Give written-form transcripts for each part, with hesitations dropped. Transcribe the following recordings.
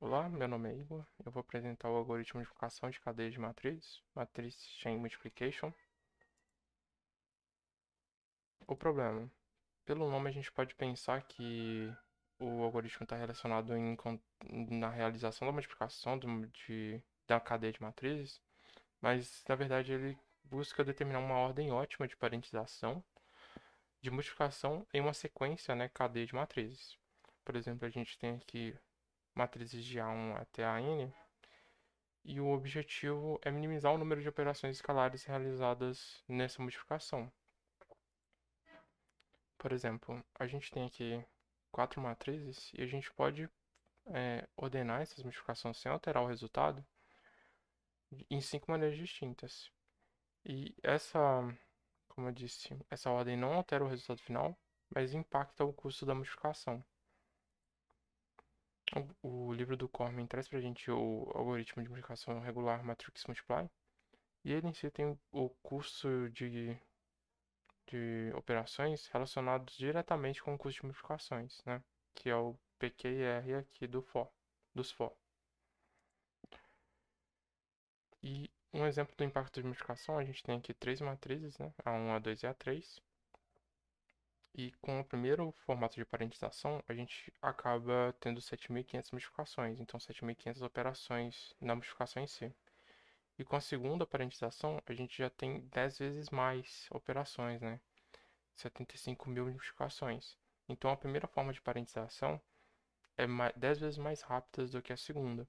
Olá, meu nome é Igor. Eu vou apresentar o algoritmo de multiplicação de cadeias de matriz, matriz chain multiplication. O problema, pelo nome a gente pode pensar que o algoritmo está relacionado na realização da multiplicação da cadeia de matrizes, mas na verdade ele busca determinar uma ordem ótima de parentização de multiplicação em uma sequência, né, cadeia de matrizes. Por exemplo, a gente tem aqui matrizes de A1 até AN, e o objetivo é minimizar o número de operações escalares realizadas nessa multiplicação. Por exemplo, a gente tem aqui quatro matrizes e a gente pode ordenar essas multiplicações sem alterar o resultado em cinco maneiras distintas. E como eu disse, essa ordem não altera o resultado final, mas impacta o custo da multiplicação. O livro do Cormen traz para a gente o algoritmo de multiplicação regular Matrix Multiply, e ele em si tem o custo de operações relacionados diretamente com o custo de multiplicações, né? Que é o PQR aqui dos for. E um exemplo do impacto de multiplicação, a gente tem aqui três matrizes, né? A1, A2 e A3. E com o primeiro formato de parentização, a gente acaba tendo 7.500 multiplicações, então 7.500 operações na multiplicação em si. E com a segunda parentização, a gente já tem 10 vezes mais operações, né? 75.000 multiplicações. Então a primeira forma de parentização é 10 vezes mais rápida do que a segunda.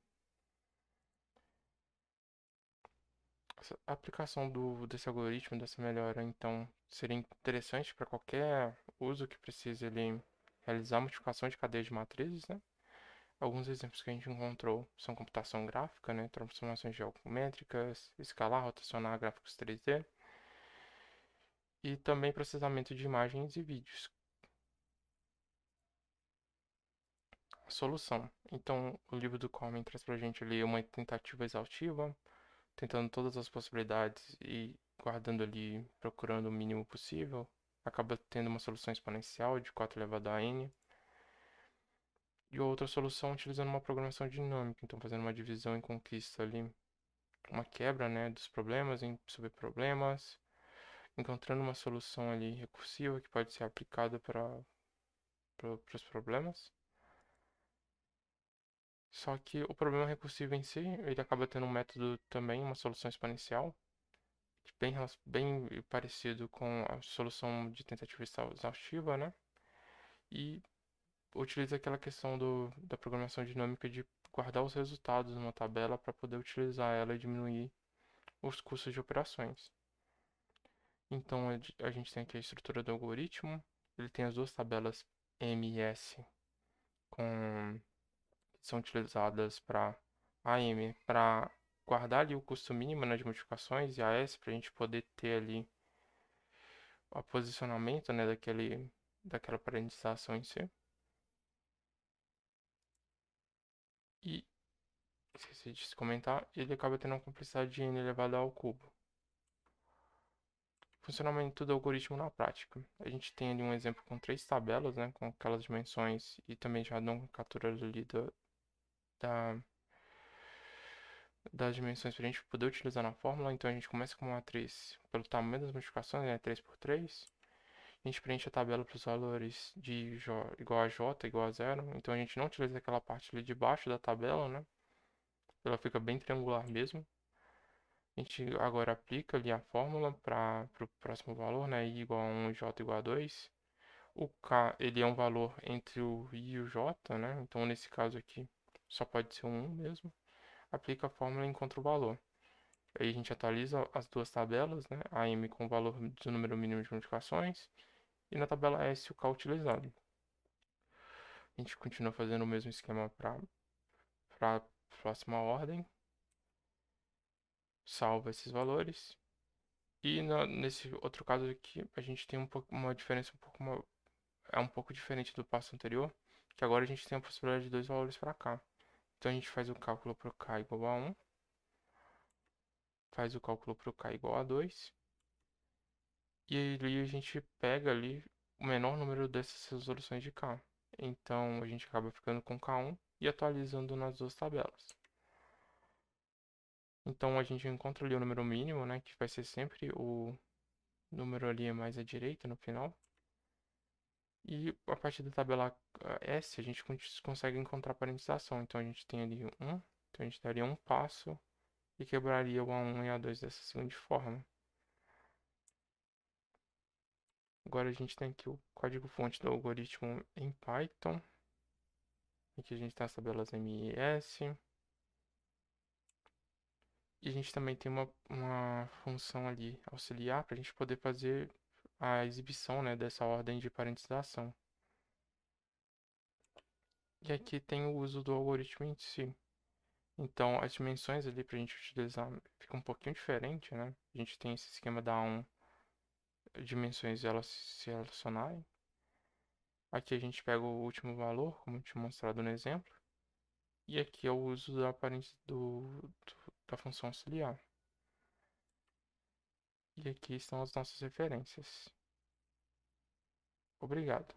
A aplicação desse algoritmo, dessa melhora, então, seria interessante para qualquer uso que precise ele realizar multiplicação de cadeias de matrizes, né? Alguns exemplos que a gente encontrou são computação gráfica, né? Transformações geométricas, escalar, rotacionar gráficos 3D e também processamento de imagens e vídeos. Solução. Então, o livro do Cormen traz pra gente ali uma tentativa exaustiva, tentando todas as possibilidades e guardando ali, procurando o mínimo possível. Acaba tendo uma solução exponencial de 4 elevado a n. E outra solução utilizando uma programação dinâmica, então fazendo uma divisão em conquista ali, uma quebra, né, dos problemas em subproblemas, encontrando uma solução ali recursiva que pode ser aplicada para os problemas. Só que o problema recursivo em si, ele acaba tendo um método também, uma solução exponencial, bem parecido com a solução de tentativa exaustiva, né? E utiliza aquela questão da programação dinâmica de guardar os resultados numa tabela para poder utilizar ela e diminuir os custos de operações. Então a gente tem aqui a estrutura do algoritmo, ele tem as duas tabelas M e S com que são utilizadas para a M para guardar ali o custo mínimo, né, de multiplicações e a S para a gente poder ter ali o posicionamento, né, daquela parentização em si. E, esqueci de se comentar, ele acaba tendo uma complexidade de n elevado ao cubo. Funcionamento do algoritmo na prática. A gente tem ali um exemplo com três tabelas, né, com aquelas dimensões e também já dão captura ali da, das dimensões para a gente poder utilizar na fórmula. Então a gente começa com uma matriz pelo tamanho das multiplicações, né, 3 por 3. A gente preenche a tabela para os valores de J igual a J igual a zero. Então a gente não utiliza aquela parte ali de baixo da tabela, né? Ela fica bem triangular mesmo. A gente agora aplica ali a fórmula para o próximo valor, né? I igual a 1 e J igual a 2. O K, ele é um valor entre o I e o J, né? Então nesse caso aqui só pode ser um 1 mesmo. Aplica a fórmula e encontra o valor. Aí a gente atualiza as duas tabelas, né? A M com o valor do número mínimo de multiplicações e na tabela S o K utilizado. A gente continua fazendo o mesmo esquema para a próxima ordem, salva esses valores. E nesse outro caso aqui, a gente tem uma diferença é um pouco diferente do passo anterior, que agora a gente tem a possibilidade de dois valores para cá. Então a gente faz o cálculo para o k igual a 1, faz o cálculo para o k igual a 2, e aí a gente pega ali o menor número dessas resoluções de k. Então a gente acaba ficando com K1 e atualizando nas duas tabelas. Então a gente encontra ali o número mínimo, né, que vai ser sempre o número ali mais à direita no final. E a partir da tabela S, a gente consegue encontrar a parentização. Então a gente tem ali um, então a gente daria um passo e quebraria o A1 e A2 dessa seguinte forma. Agora a gente tem aqui o código-fonte do algoritmo em Python. Aqui a gente tem as tabelas M e S. E a gente também tem uma função ali auxiliar para a gente poder fazer a exibição, né, dessa ordem de parentização. E aqui tem o uso do algoritmo em si. Então, as dimensões ali para a gente utilizar fica um pouquinho diferente, né? A gente tem esse esquema da A1, dimensões elas se relacionarem. Aqui a gente pega o último valor, como eu tinha mostrado no exemplo. E aqui é o uso da função auxiliar. E aqui estão as nossas referências. Obrigado.